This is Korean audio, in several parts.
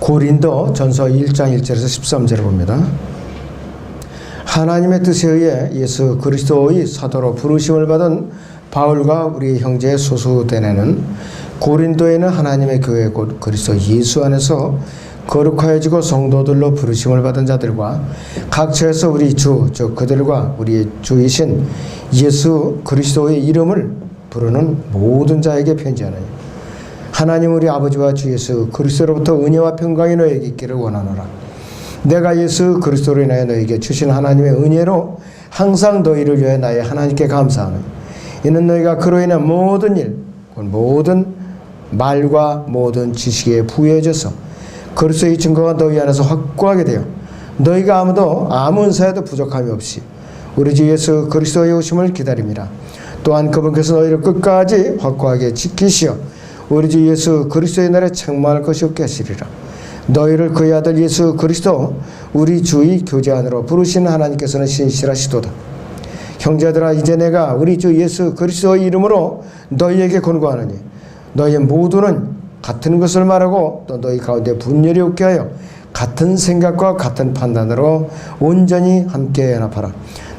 고린도 전서 1장 1절에서 13절을 봅니다. 하나님의 뜻에 의해 예수 그리스도의 사도로 부르심을 받은 바울과 우리 형제 소수대네는 고린도에 있는 하나님의 교회 곧 그리스도 예수 안에서 거룩하여지고 성도들로 부르심을 받은 자들과 각처에서 우리 주 즉 그들과 우리의 주이신 예수 그리스도의 이름을 부르는 모든 자에게 편지하노니 하나님 우리 아버지와 주 예수 그리스도로부터 은혜와 평강이 너에게 있기를 원하노라. 내가 예수 그리스도로 인하여 너에게 주신 하나님의 은혜로 항상 너희를 위해 나의 하나님께 감사하노니 이는 너희가 그로 인해 모든 일 곧 모든 말과 모든 지식에 부유해져서 그리스도의 증거가 너희 안에서 확고하게 되어 너희가 아무도 아무 은사에도 부족함이 없이 우리 주 예수 그리스도의 오심을 기다림이라. 또한 그분께서 너희를 끝까지 확고하게 지키시어 우리 주 예수 그리스도의 날에 책망할 것이 없게 하시리라. 너희를 그의 아들 예수 그리스도 우리 주의 교제 안으로 부르신 하나님께서는 신실하시도다. 형제들아 이제 내가 우리 주 예수 그리스도의 이름으로 너희에게 권고하노니 너희 모두는 같은 것을 말하고 또 너희 가운데 분열이 없게 하여 같은 생각과 같은 판단으로 온전히 함께 연합하라.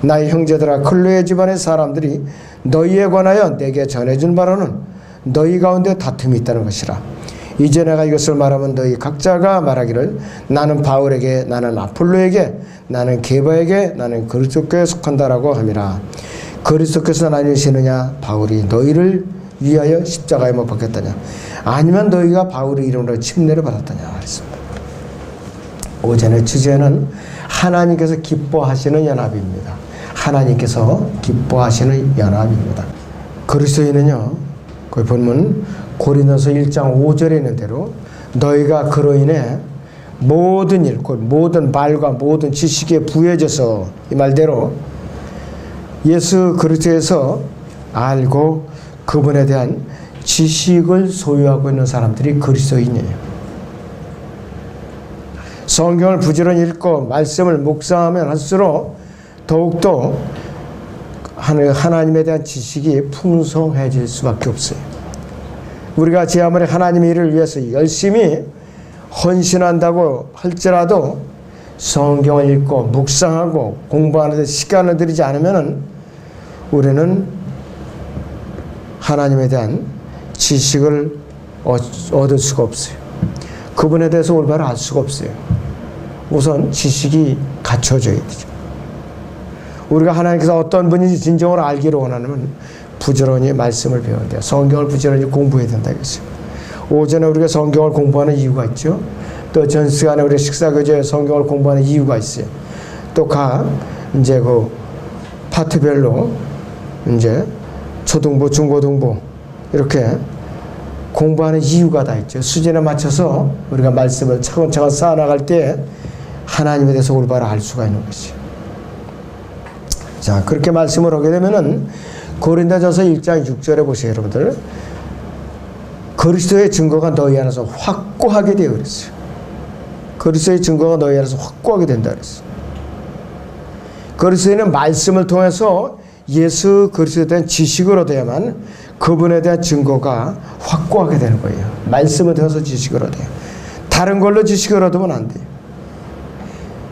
나의 형제들아 클로에 집안의 사람들이 너희에 관하여 내게 전해준 바로는 너희 가운데 다툼이 있다는 것이라. 이제 내가 이것을 말하면 너희 각자가 말하기를 나는 바울에게 나는 아폴로에게 나는 게바에게 나는 그리스도께 속한다라고 함이라. 그리스도께서 나뉘시느냐 바울이 너희를 위하여 십자가에 못 박혔다냐 아니면 너희가 바울의 이름으로 침례를 받았다냐 그랬습니다. 오전의 주제는 하나님께서 기뻐하시는 연합입니다. 하나님께서 기뻐하시는 연합입니다. 그리스도인은요 그 본문 고린도서 1장 5절에 있는 대로 너희가 그로 인해 모든 일, 곧 모든 말과 모든 지식에 부여져서 이 말대로 예수 그리스도에서 알고 그분에 대한 지식을 소유하고 있는 사람들이 그리스도인이에요. 성경을 부지런히 읽고 말씀을 묵상하면 할수록 더욱더 하나님에 대한 지식이 풍성해질 수밖에 없어요. 우리가 제 아무리 하나님의 일을 위해서 열심히 헌신한다고 할지라도 성경을 읽고 묵상하고 공부하는 데 시간을 들이지 않으면 우리는 하나님에 대한 지식을 얻을 수가 없어요. 그분에 대해서 올바로 알 수가 없어요. 우선 지식이 갖춰져야 되죠. 우리가 하나님께서 어떤 분인지 진정으로 알기를 원하면 부지런히 말씀을 배워야 돼요. 성경을 부지런히 공부해야 된다겠어요. 오전에 우리가 성경을 공부하는 이유가 있죠. 또 전 시간에 우리 식사교제에 성경을 공부하는 이유가 있어요. 또 이제 그 파트별로 이제 초등부, 중고등부 이렇게 공부하는 이유가 다 있죠. 수준에 맞춰서 우리가 말씀을 차근차근 쌓아나갈 때 하나님에 대해서 올바로 알 수가 있는 것이죠. 자, 그렇게 말씀을 하게 되면은 고린도전서 1장 6절에 보세요, 여러분들. 그리스도의 증거가 너희 안에서 확고하게 되어 그랬어요. 그리스도의 증거가 너희 안에서 확고하게 된다 그랬어요. 그리스도는 말씀을 통해서 예수 그리스도에 대한 지식을 얻어야만 그분에 대한 증거가 확고하게 되는 거예요. 말씀을 통해서 지식을 얻어요. 다른 걸로 지식을 얻으면 안 돼요.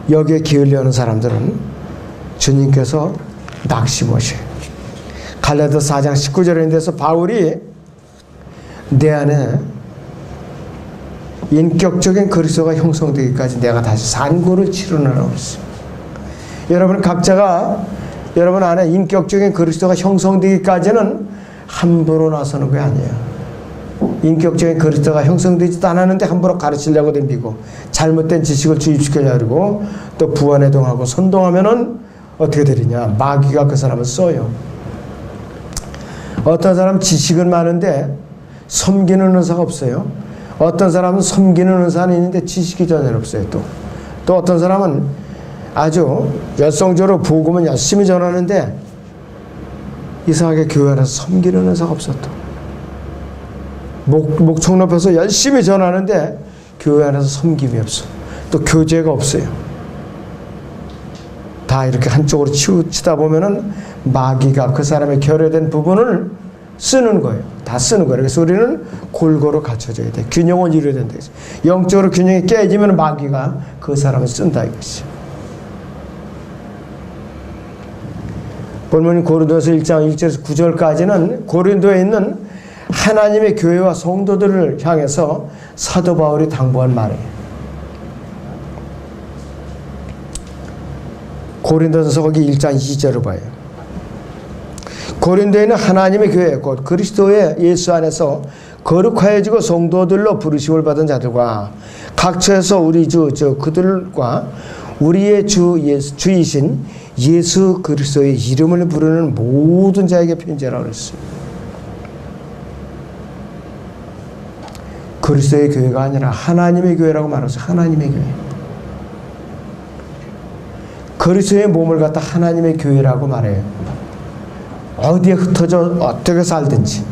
여기에 기울려는 사람들은 주님께서 낙심하셔요. 갈라디아서 4장 19절에 대해서 바울이 내 안에 인격적인 그리스도가 형성되기까지 내가 다시 산고를 치르느라고 했어요. 여러분 각자가 여러분 안에 인격적인 그리스도가 형성되기까지는 함부로 나서는 게 아니에요. 인격적인 그리스도가 형성되지도 않았는데 함부로 가르치려고 덤비고 잘못된 지식을 주입시키려고 하고 또 부안해동하고 선동하면은 어떻게 되느냐? 마귀가 그 사람을 써요. 어떤 사람은 지식은 많은데 섬기는 은사가 없어요. 어떤 사람은 섬기는 은사는 있는데 지식이 전혀 없어요. 또 어떤 사람은 아주 열성적으로 복음은 열심히 전하는데 이상하게 교회 안에서 섬기는 은사가 없어. 또 목청 높여서 열심히 전하는데 교회 안에서 섬김이 없어. 또 교제가 없어요. 다 이렇게 한쪽으로 치우치다 보면은 마귀가 그 사람의 결여된 부분을 쓰는 거예요. 다 쓰는 거예요. 그래서 우리는 골고루 갖춰져야 돼. 균형을 이루어야 된다. 영적으로 균형이 깨지면 마귀가 그 사람을 쓴다 이것이. 본문 고린도서 1장 1절에서 9절까지는 고린도에 있는 하나님의 교회와 성도들을 향해서 사도 바울이 당부한 말이에요. 고린도서 거기 1장 2절을 봐요. 고린도에 있는 하나님의 교회 곧 그리스도의 예수 안에서 거룩하여지고 성도들로 부르심을 받은 자들과 각처에서 우리 그들과 우리의 주이신 예수 그리스도의 이름을 부르는 모든 자에게 편지하라고 그랬어요. 그리스도의 교회가 아니라 하나님의 교회라고 말해서 하나님의 교회. 그리스도의 몸을 갖다 하나님의 교회라고 말해요. 어디에 흩어져 어떻게 살든지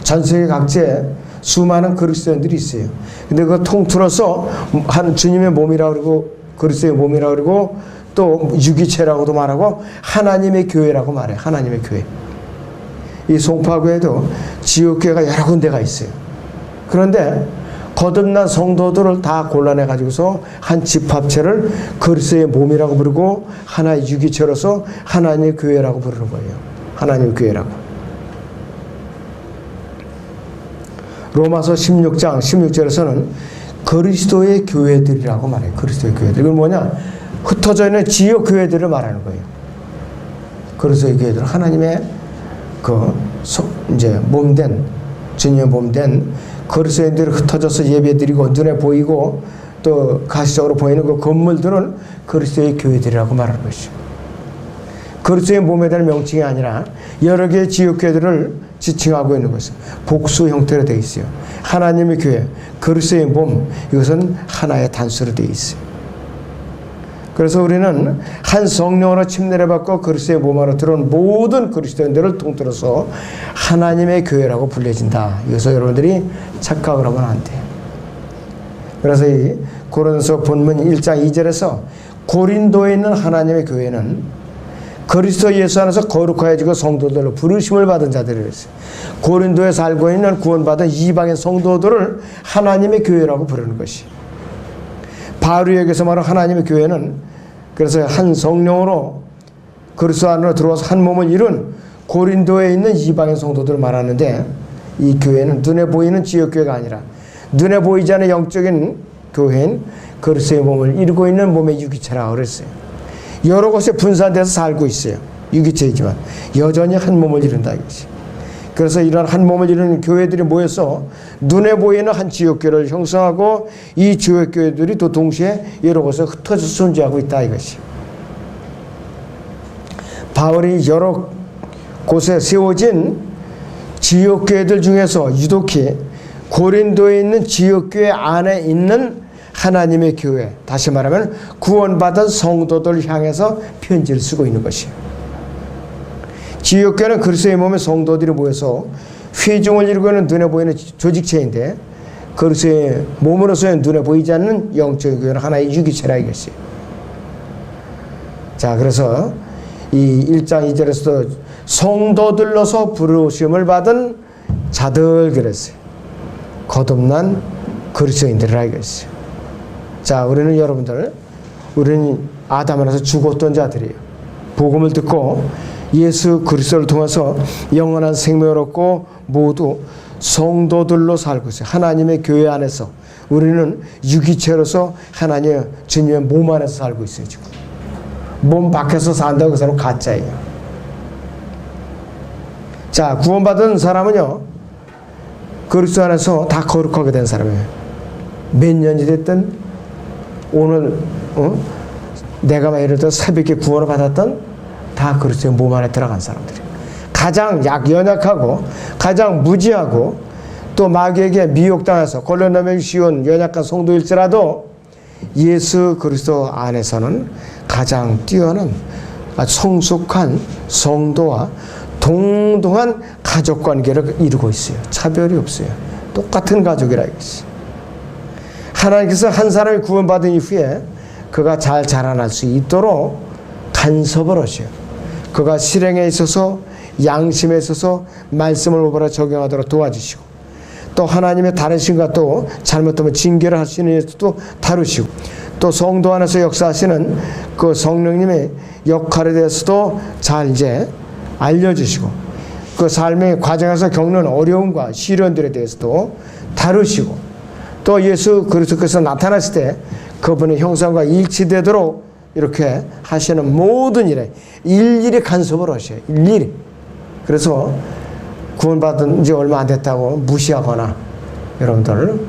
전 세계 각지에 수많은 그리스도인들이 있어요. 근데 그거 통틀어서 한 주님의 몸이라고 그러고 그리스도의 몸이라고 그러고 또 유기체라고도 말하고 하나님의 교회라고 말해요. 하나님의 교회. 이 송파구에도 지옥교회가 여러 군데가 있어요. 그런데 거듭난 성도들을 다 골라내 가지고서 한 집합체를 그리스도의 몸이라고 부르고 하나의 유기체로서 하나님의 교회라고 부르는 거예요. 하나님의 교회라고. 로마서 16장 16절에서는 그리스도의 교회들이라고 말해요. 그리스도의 교회들. 이건 뭐냐? 흩어져 있는 지역 교회들을 말하는 거예요. 그리스도의 교회들. 하나님의 이제 몸된, 주님의 몸된 그리스도인들이 흩어져서 예배드리고 눈에 보이고 또 가시적으로 보이는 그 건물들은 그리스도의 교회들이라고 말하는 것이죠. 그리스도의 몸에 대한 명칭이 아니라 여러 개의 지역교회들을 지칭하고 있는 것은 복수 형태로 되어 있어요. 하나님의 교회, 그리스도의 몸, 이것은 하나의 단수로 되어 있어요. 그래서 우리는 한 성령으로 침례를 받고 그리스도의 몸 안으로 들어온 모든 그리스도인들을 통틀어서 하나님의 교회라고 불려진다. 이것을 여러분들이 착각을 하면 안 돼요. 그래서 이 고린도서 본문 1장 2절에서 고린도에 있는 하나님의 교회는 그리스도 예수 안에서 거룩하여지고 성도들로 부르심을 받은 자들이었어요. 고린도에 살고 있는 구원받은 이방인 성도들을 하나님의 교회라고 부르는 것이. 바울에게서 말하는 하나님의 교회는 그래서 한 성령으로 그리스도 안으로 들어와서 한 몸을 이룬 고린도에 있는 이방인 성도들을 말하는데, 이 교회는 눈에 보이는 지역교회가 아니라 눈에 보이지 않는 영적인 교회인 그리스도의 몸을 이루고 있는 몸의 유기체라고 그랬어요. 여러 곳에 분산돼서 살고 있어요. 유기체이지만 여전히 한 몸을 이룬다 이것이. 그래서 이런 한 몸을 이루는 교회들이 모여서 눈에 보이는 한 지역교회를 형성하고 이 지역교회들이 또 동시에 여러 곳에 흩어져 존재하고 있다 이것이. 바울이 여러 곳에 세워진 지역교회들 중에서 유독히 고린도에 있는 지역교회 안에 있는 하나님의 교회, 다시 말하면 구원받은 성도들을 향해서 편지를 쓰고 있는 것이에요. 지역교회는 그리스도의 몸의 성도들이 모여서 회중을 이루고 있는 눈에 보이는 조직체인데, 그리스도의 몸으로서의 눈에 보이지 않는 영적인 교회는 하나의 유기체라 이것이에요. 자, 그래서 이 1장 2절에서도 성도들로서 부르심을 받은 자들 그랬어요. 거듭난 그리스도인들이라 이것이에요. 자, 우리는 우리는 아담 안에서 죽었던 자들이에요. 복음을 듣고 예수 그리스도를 통해서 영원한 생명을 얻고 모두 성도들로 살고 있어요. 하나님의 교회 안에서 우리는 유기체로서 하나님의 주님의 몸 안에서 살고 있어요. 지금 몸 밖에서 산다고 그 사람은 가짜예요. 자, 구원받은 사람은요, 그리스도 안에서 다 거룩하게 된 사람이에요. 몇 년이 됐든 오늘 내가 막 예를 들어 새벽에 구원을 받았던 다 그리스도의 몸 안에 들어간 사람들이에요. 가장 연약하고 가장 무지하고 또 마귀에게 미혹당해서 걸려내기 쉬운 연약한 성도일지라도 예수 그리스도 안에서는 가장 뛰어난 성숙한 성도와 동등한 가족관계를 이루고 있어요. 차별이 없어요. 똑같은 가족이라 이것이. 하나님께서 한 사람이 구원받은 이후에 그가 잘 자라날 수 있도록 간섭을 하셔요. 그가 실행에 있어서 양심에 있어서 말씀을 올바로 적용하도록 도와주시고, 또 하나님의 다르신과 또 잘못하면 징계를 할 수 있는 예수도 다루시고, 또 성도 안에서 역사하시는 그 성령님의 역할에 대해서도 잘 이제 알려주시고, 그 삶의 과정에서 겪는 어려움과 시련들에 대해서도 다루시고, 또 예수 그리스도께서 나타났을 때 그분의 형상과 일치되도록 이렇게 하시는 모든 일에 일일이 간섭을 하셔요. 일일이. 그래서 구원받은 지 얼마 안 됐다고 무시하거나 여러분들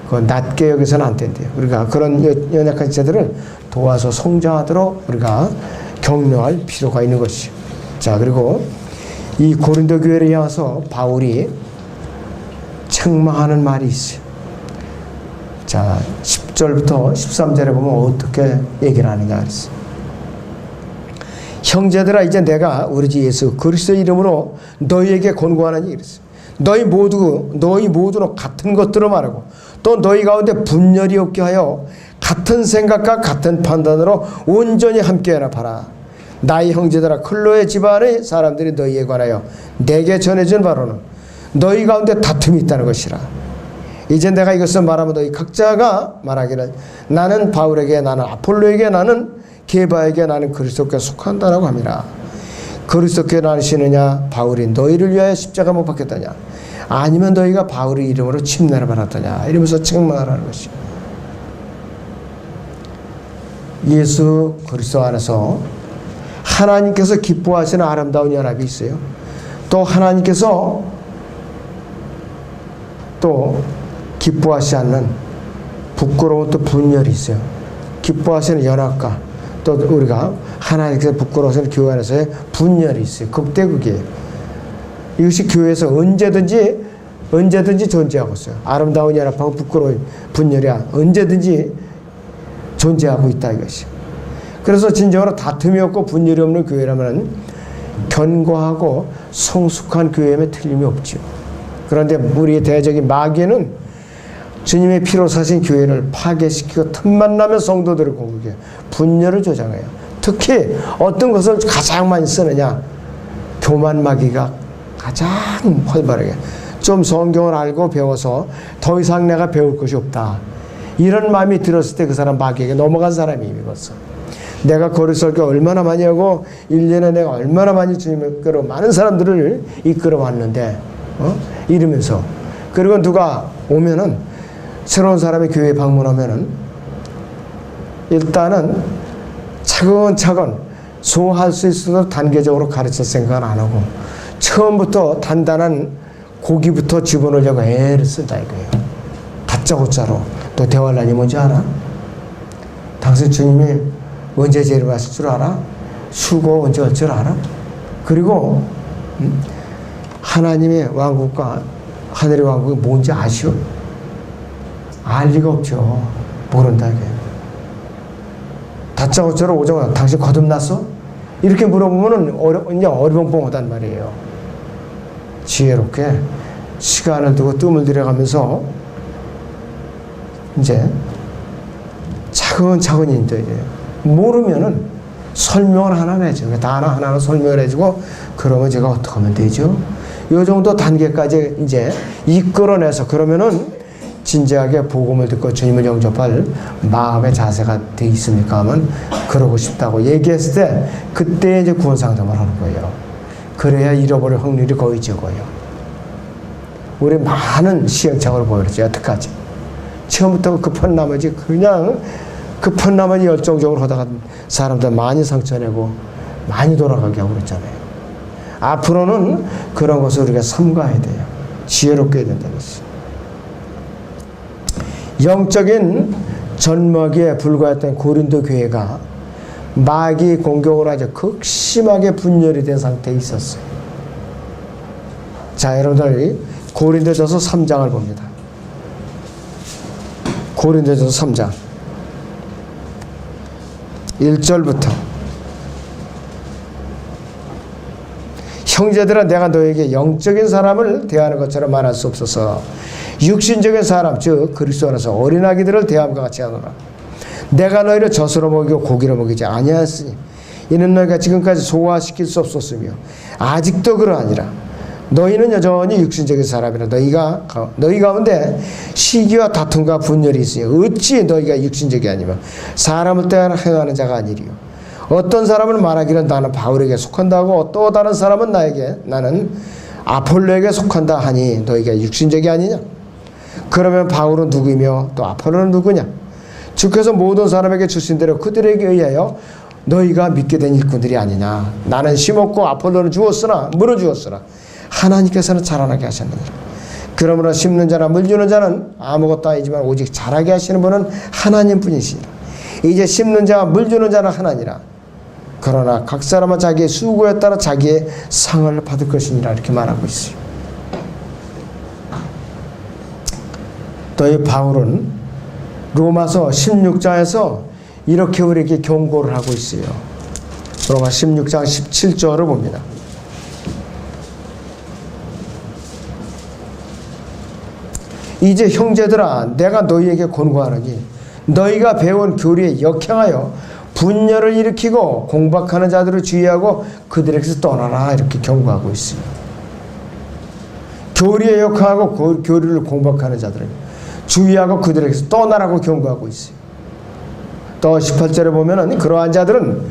그 낮게 여기서는 안 된대요. 우리가 그런 연약한 자들을 도와서 성장하도록 우리가 격려할 필요가 있는 것이죠. 자, 그리고 이 고린도 교회를 향해서 바울이 책망하는 말이 있어요. 자, 10절부터 13절에 보면 어떻게 얘기를 하느냐 그랬어요. 형제들아, 이제 내가 우리 주 예수 그리스도 이름으로 너희에게 권고하는 일이 있어요. 너희 모두는 같은 것들을 말하고, 또 너희 가운데 분열이 없게 하여 같은 생각과 같은 판단으로 온전히 함께 연합하라. 나의 형제들아, 클로의 집안의 사람들이 너희에 관하여 내게 전해준 바로는 너희 가운데 다툼이 있다는 것이라. 이제 내가 이것을 말하면 너희 각자가 말하기를 나는 바울에게, 나는 아폴로에게, 나는 게바에게, 나는 그리스도께 속한다라고 함이라. 그리스도께 나시느냐? 바울이 너희를 위하여 십자가 못 박혔다냐? 아니면 너희가 바울의 이름으로 침례를 받았다냐? 이러면서 책망하라는 것이죠. 예수 그리스도 안에서 하나님께서 기뻐하시는 아름다운 연합이 있어요. 또 하나님께서 또 기뻐하지 않는 부끄러운 또 분열이 있어요. 기뻐하시는 연합과 또 우리가 하나님께서 부끄러워하시는 교회 안에서의 분열이 있어요. 극대극이에요. 이것이 교회에서 언제든지 존재하고 있어요. 아름다운 연합하고 부끄러운 분열이 언제든지 존재하고 있다 이것이. 그래서 진정으로 다툼이 없고 분열이 없는 교회라면 견고하고 성숙한 교회임에 틀림이 없죠. 그런데 우리의 대적인 마귀는 주님의 피로 사신 교회를 파괴시키고 틈만 나면 성도들을 공격해 분열을 조장해요. 특히 어떤 것을 가장 많이 쓰느냐? 교만 마귀가 가장 활발하게 좀 성경을 알고 배워서 더 이상 내가 배울 것이 없다, 이런 마음이 들었을 때 그 사람 마귀에게 넘어간 사람이 이미 벌써. 내가 거리 설교 얼마나 많이 하고 1년에 내가 얼마나 많이 주님을 이끌어 많은 사람들을 이끌어 왔는데 이러면서, 그리고 누가 오면은 새로운 사람이 교회에 방문하면은 일단은 차근차근 소화할 수 있어도 단계적으로 가르칠 생각은 안 하고 처음부터 단단한 고기부터 집어넣으려고 애를 쓴다 이거예요. 다짜고짜로. 또 대화란이 뭔지 알아? 당신 주님이 언제 재림하실 줄 알아? 수고 언제 할 줄 알아? 그리고 하나님의 왕국과 하늘의 왕국이 뭔지 아시오? 알 리가 없죠. 모른다 이게. 다짜고짜로 오자마자 당신 거듭났어? 이렇게 물어보면은 그냥 어리벙벙하단 말이에요. 지혜롭게 시간을 두고 뜸을 들여가면서 이제 차근차근 인도해야 돼요. 모르면은 설명을 하나 내죠. 단어 하나는 설명을 해주고, 그러면 제가 어떻게 하면 되죠? 이 정도 단계까지 이제 이끌어내서, 그러면은 진지하게 복음을 듣고 주님을 영접할 마음의 자세가 돼 있습니까 하면 그러고 싶다고 얘기했을 때 그때 이제 구원 상담을 하는 거예요. 그래야 잃어버릴 확률이 거의 적어요. 우리 많은 시행착오를 보여줬지. 어떡하지? 처음부터 급한 나머지 그냥 급한 나머지 열정적으로 하다가 사람들 많이 상처내고 많이 돌아가게 하고 그랬잖아요. 앞으로는 그런 것을 우리가 삼가해야 돼요. 지혜롭게 해야 된다는 것이. 영적인 젖먹이에 불과했던 고린도 교회가 마귀 공격으로 아주 극심하게 분열이 된 상태에 있었어요. 자, 여러분들 고린도전서 3장을 봅니다. 고린도전서 3장 1절부터 형제들아, 내가 너에게 영적인 사람을 대하는 것처럼 말할 수 없어서 육신적인 사람, 즉 그리스도 안에서 어린아기들을 대함과 같이 하노라. 내가 너희를 젖으로 먹이고 고기로 먹이지 아니하였으니 이는 너희가 지금까지 소화시킬 수 없었으며 아직도 그러하니라. 너희는 여전히 육신적인 사람이라. 너희 가운데 시기와 다툼과 분열이 있으니 어찌 너희가 육신적이 아니면 사람을 때하여 행하는 자가 아니리요. 어떤 사람은 말하기를 나는 바울에게 속한다고, 또 다른 사람은 나는 아폴로에게 속한다 하니 너희가 육신적이 아니냐? 그러면 바울은 누구이며 또 아폴로는 누구냐? 주께서 모든 사람에게 주신 대로 그들에게 의하여 너희가 믿게 된 일꾼들이 아니냐? 나는 심었고 아폴로는 물어주었으나 하나님께서는 자라나게 하셨느니라. 그러므로 심는 자나 물 주는 자는 아무것도 아니지만 오직 자라게 하시는 분은 하나님뿐이시니라. 이제 심는 자와 물 주는 자는 하나니라. 그러나 각 사람은 자기의 수고에 따라 자기의 상을 받을 것이니라. 이렇게 말하고 있어요. 또 이 바울은 로마서 16장에서 이렇게 우리에게 경고를 하고 있어요. 로마 16장 17절을 봅니다. 이제 형제들아, 내가 너희에게 권고하노니 너희가 배운 교리에 역행하여 분열을 일으키고 공박하는 자들을 주의하고 그들에게서 떠나라. 이렇게 경고하고 있어요. 교리에 역행하고 교리를 공박하는 자들을 주의하고 그들에게서 떠나라고 경고하고 있어요. 또 18절에 보면은 그러한 자들은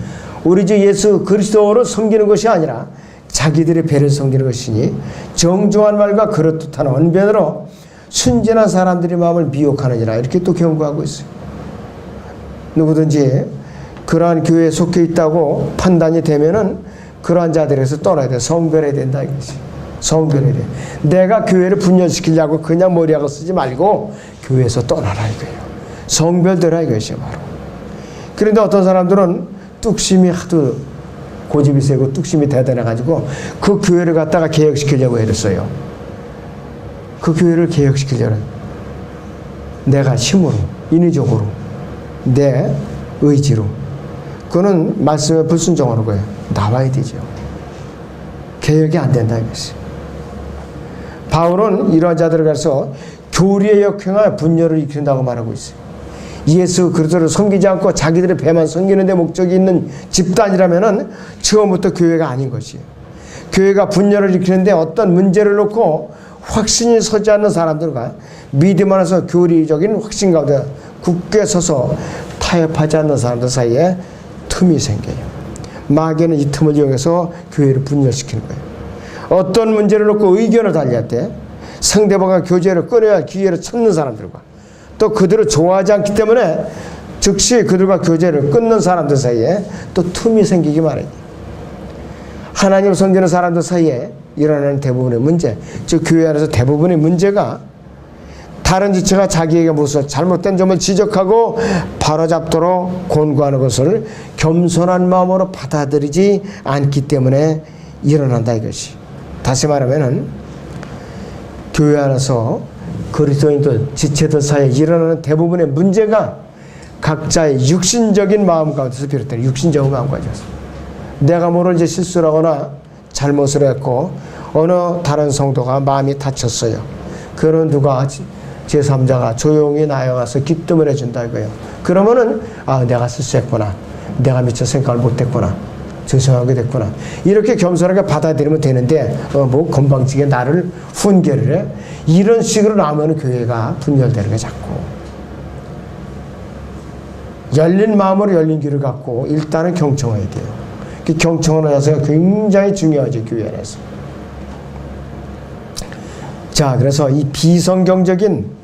우리 주 예수 그리스도를 섬기는 것이 아니라 자기들의 배를 섬기는 것이니 정중한 말과 그럴듯한 언변으로 순진한 사람들의 마음을 미혹하느니라. 이렇게 또 경고하고 있어요. 누구든지 그러한 교회에 속해 있다고 판단이 되면은 그러한 자들에서 떠나야 돼. 성별해야 된다 이것이. 성별해야 돼. 내가 교회를 분열시키려고 그냥 머리하고 쓰지 말고 교회에서 떠나라 이거예요. 성별되라 이것이에요 바로. 그런데 어떤 사람들은 뚝심이 하도 고집이 세고 뚝심이 대단해가지고 그 교회를 갖다가 개혁시키려고 애를 그 교회를 개혁시키려는 내가 힘으로, 인위적으로, 내 의지로. 그거는 말씀에 불순종하는 거예요. 나와야 되죠. 개혁이 안 된다 이것이. 바울은 이러한 자들을 가서 교리에 역행하여 분열을 일으킨다고 말하고 있어요. 예수 그리스도를 섬기지 않고 자기들의 배만 섬기는 데 목적이 있는 집단이라면은 처음부터 교회가 아닌 것이에요. 교회가 분열을 일으키는데 어떤 문제를 놓고 확신이 서지 않는 사람들과 믿음 안에서 교리적인 확신 가운데 굳게 서서 타협하지 않는 사람들 사이에 틈이 생겨요. 마귀는 이 틈을 이용해서 교회를 분열시키는 거예요. 어떤 문제를 놓고 의견을 달리할 때 상대방과 교제를 끊어야 할 기회를 찾는 사람들과 또 그들을 좋아하지 않기 때문에 즉시 그들과 교제를 끊는 사람들 사이에 또 틈이 생기기 마련이에요. 하나님을 섬기는 사람들 사이에 일어나는 대부분의 문제, 즉 교회 안에서 대부분의 문제가 다른 지체가 자기에게 무슨 잘못된 점을 지적하고 바로잡도록 권고하는 것을 겸손한 마음으로 받아들이지 않기 때문에 일어난다 이것이. 다시 말하면은 교회 안에서 그리스도인들 지체들 사이에 일어나는 대부분의 문제가 각자의 육신적인 마음 가운데서 비롯된 육신적인 마음 가운데서 내가 모를 이제 실수를 하거나 잘못을 했고 어느 다른 성도가 마음이 다쳤어요. 그런 누가 제3자가 조용히 나아가서 기뜸을 해준다 이거예요. 그러면은 내가 실수했구나. 내가 미처 생각을 못했구나. 죄송하게 됐구나. 이렇게 겸손하게 받아들이면 되는데 건방지게 나를 훈계를 해. 이런 식으로 나오면 교회가 분열되는 게 자꾸. 열린 마음으로 열린 귀를 갖고 일단은 경청해야 돼요. 그 경청하는 자세가 굉장히 중요하죠. 교회 안에서. 자, 그래서 이 비성경적인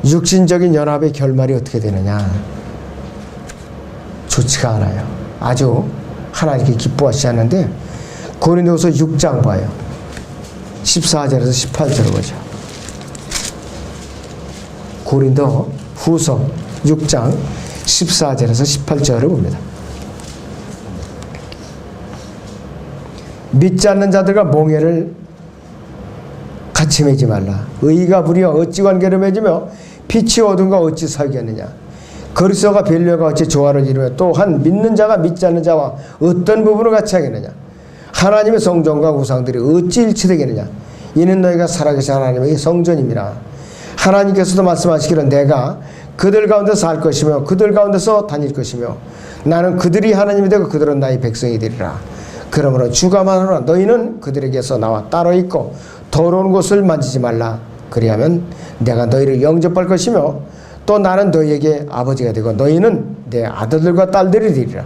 육신적인 연합의 결말이 어떻게 되느냐. 좋지가 않아요. 아주 하나님께 기뻐하시지 않는데 고린도후서 6장 봐요. 14절에서 18절을 보죠. 고린도후서 6장 14절에서 18절을 봅니다. 믿지 않는 자들과 몽해를 같이 맺지 말라. 의가 불의와 어찌 관계를 맺으며 빛이 어둠과 어찌 사귀었느냐. 그리스도가 벨류와 어찌 조화를 이루며 또한 믿는 자가 믿지 않는 자와 어떤 부분을 같이 하겠느냐. 하나님의 성전과 우상들이 어찌 일치되겠느냐. 이는 너희가 살아계신 하나님의 성전입니다. 하나님께서도 말씀하시기를 내가 그들 가운데 살 것이며 그들 가운데서 다닐 것이며 나는 그들이 하나님이 되고 그들은 나의 백성이 되리라. 그러므로 주가 말하노라 너희는 그들에게서 나와 따로 있고 더러운 곳을 만지지 말라. 그리하면 내가 너희를 영접할 것이며 또 나는 너희에게 아버지가 되고 너희는 내 아들들과 딸들이 되리라.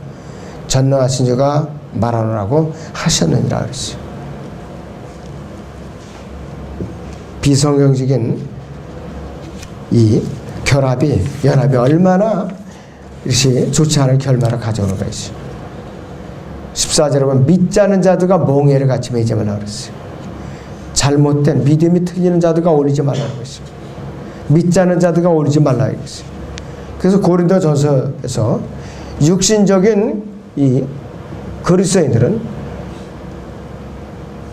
전능하신 주가 말하노라고 하셨느니라 그랬어요. 비성경적인 이 연합이 얼마나 이것이 좋지 않은 결말을 가져오는 것이죠. 14절에 보면 믿지 않은 자들과 몽해를 같이 매지 말라고 그랬어요. 잘못된 믿음이 틀리는 자들과 어울리지 말라고 그랬어요. 믿지 않는 자들과 어울리지 말라고 그랬어요. 그래서 고린도전서에서 육신적인 이 그리스도인들은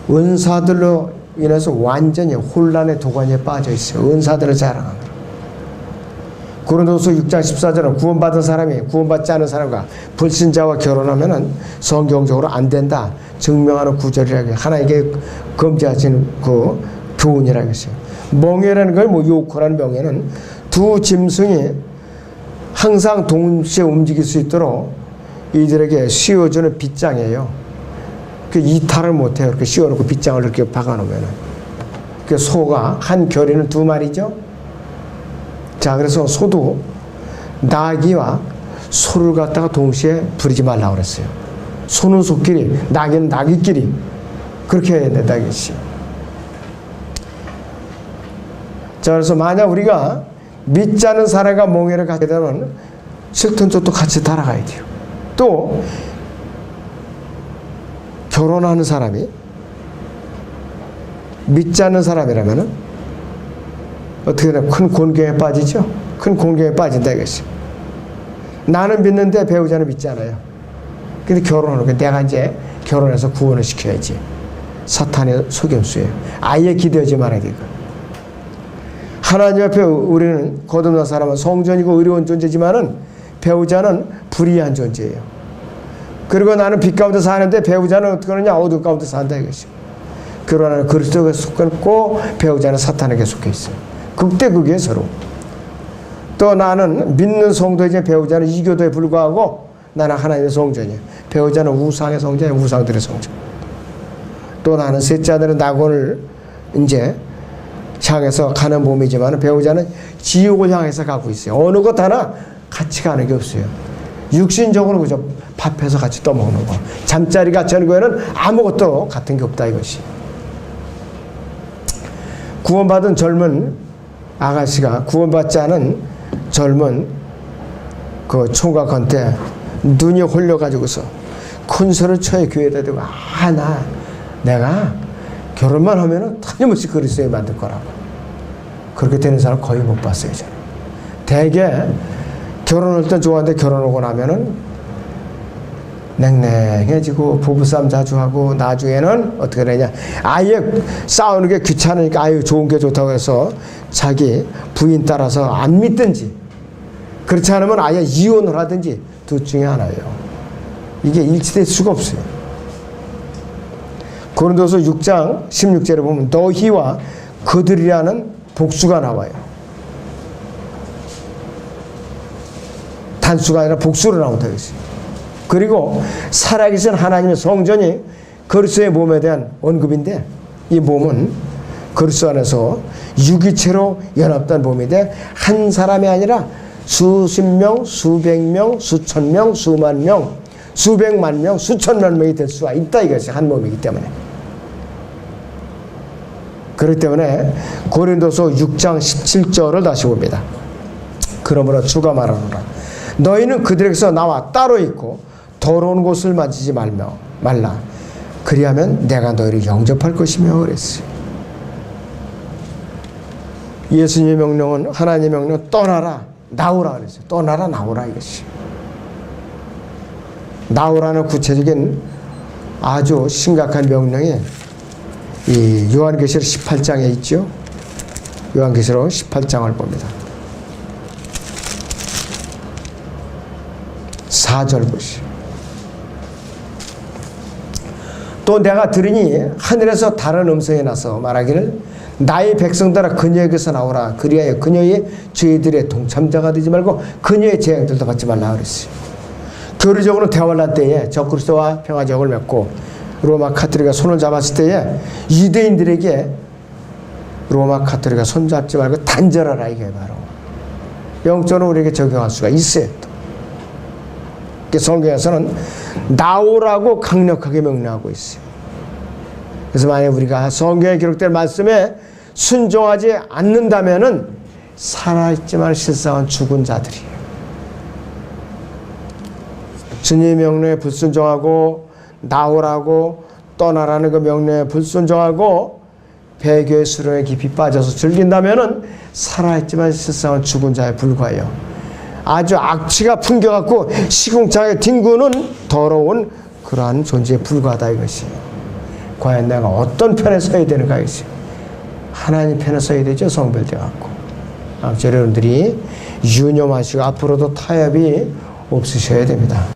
은사들로 인해서 완전히 혼란의 도가니에 빠져 있어요. 은사들을 자랑하느라. 고린도서 6장 14절은 구원받은 사람이 구원받지 않은 사람과 불신자와 결혼하면은 성경적으로 안 된다 증명하는 구절이라고 해요. 하나님께 금지하시는 그 교훈이라고 했어요. 멍에라는 걸 요코라는 명예는 두 짐승이 항상 동시에 움직일 수 있도록 이들에게 씌워주는 빗장이에요. 그 이탈을 못해요. 이렇게 씌워놓고 빗장을 이렇게 박아놓으면은. 그 소가 한 결에는 두 마리죠. 자, 그래서 소도 나귀와 소를 갖다가 동시에 부리지 말라고 그랬어요. 소는 소끼리, 나귀는 나귀끼리. 그렇게 해야 된다, 이것이. 자, 그래서 만약 우리가 믿지 않은 사람과 몽해를 갖게 되면 실튼 쪽도 같이 따라가야 돼요. 또, 결혼하는 사람이 믿지 않는 사람이라면은 어떻게 되나 큰 곤경에 빠지죠. 큰 곤경에 빠진다 이것이. 나는 믿는데 배우자는 믿지 않아요. 근데 결혼하는 거 내가 이제 결혼해서 구원을 시켜야지. 사탄의 속임수예요. 아예 기대하지 말아야 되고. 하나님 앞에 우리는 거듭난 사람은 성전이고 의로운 존재지만은 배우자는 불의한 존재예요. 그리고 나는 빛 가운데 사는데 배우자는 어떻게 하느냐 어둠 가운데 산다 이것이. 결혼하는 그리스도에 속했고 배우자는 사탄에게 속해 있어요. 극대극이에요 서로. 또 나는 믿는 성도이지 배우자는 이교도에 불과하고 나는 하나님의 성전이에요. 배우자는 우상의 성전이에요. 우상들의 성전. 또 나는 셋째 아들은 낙원을 이제 향해서 가는 몸이지만 배우자는 지옥을 향해서 가고 있어요. 어느 것 하나 같이 가는 게 없어요. 육신적으로 그저 밥해서 같이 떠먹는 거. 잠자리 같이 하는 거에는 아무것도 같은 게 없다 이것이. 구원받은 젊은 아가씨가 구원받지 않은 젊은 그 총각한테 눈이 홀려가지고서 큰 소리를 쳐요. 교회에다 대고 내가 결혼만 하면은 틀림없이 그리스도에 만들 거라고. 그렇게 되는 사람 거의 못 봤어요. 저는. 대개 결혼할 땐 좋아하는데 결혼하고 나면은 냉랭해지고 부부싸움 자주 하고 나중에는 어떻게 되냐 아예 싸우는 게 귀찮으니까 아유 좋은 게 좋다고 해서 자기 부인 따라서 안 믿든지 그렇지 않으면 아예 이혼을 하든지 둘 중에 하나예요. 이게 일치될 수가 없어요. 고린도서 6장 16절에 보면 너희와 그들이라는 복수가 나와요. 단수가 아니라 복수로 나온다 그랬어요. 그리고 살아계신 하나님의 성전이 그리스도의 몸에 대한 언급인데 이 몸은 그리스도 안에서 유기체로 연합된 몸인데 한 사람이 아니라 수십 명, 수백 명, 수천 명, 수만 명, 수백만 명, 수천만 명이 될 수가 있다 이것이 한 몸이기 때문에. 그렇기 때문에 고린도서 6장 17절을 다시 봅니다. 그러므로 주가 말하노라 너희는 그들에게서 나와 따로 있고 더러운 곳을 만지지 말라. 그리하면 내가 너희를 영접할 것이며 그랬어요. 예수님의 명령은 하나님의 명령은 떠나라 나오라 그랬어요. 떠나라 나오라 이것이. 나오라는 구체적인 아주 심각한 명령이 이 요한계시록 18장에 있죠. 요한계시록 18장을 봅니다. 4절 보시오. 또 내가 들으니 하늘에서 다른 음성이 나서 말하기를 나의 백성들아 그녀에게서 나오라. 그리하여 그녀의 죄들의 동참자가 되지 말고 그녀의 재앙들도 받지 말라 그랬어요. 교리적으로 대환란 때에 적그리스도와 평화적을 맺고 로마 카톨릭가 손을 잡았을 때에 유대인들에게 로마 카톨릭가 손잡지 말고 단절하라, 이게 바로 영적으로 우리에게 적용할 수가 있어요. 성경에서는 나오라고 강력하게 명령하고 있어요. 그래서 만약 우리가 성경에 기록된 말씀에 순종하지 않는다면은 살아있지만 실상은 죽은 자들이에요. 주님의 명령에 불순종하고 나오라고 떠나라는 그 명령에 불순종하고 배교의 수렁에 깊이 빠져서 즐긴다면은 살아있지만 실상은 죽은 자에 불과해요. 아주 악취가 풍겨갖고 시궁창에 뒹구는 더러운 그러한 존재에 불과하다 이것이. 과연 내가 어떤 편에 서야 되는가 이것이. 하나님 편에 서야 되죠. 성별돼 갖고. 여러분들이 유념하시고 앞으로도 타협이 없으셔야 됩니다.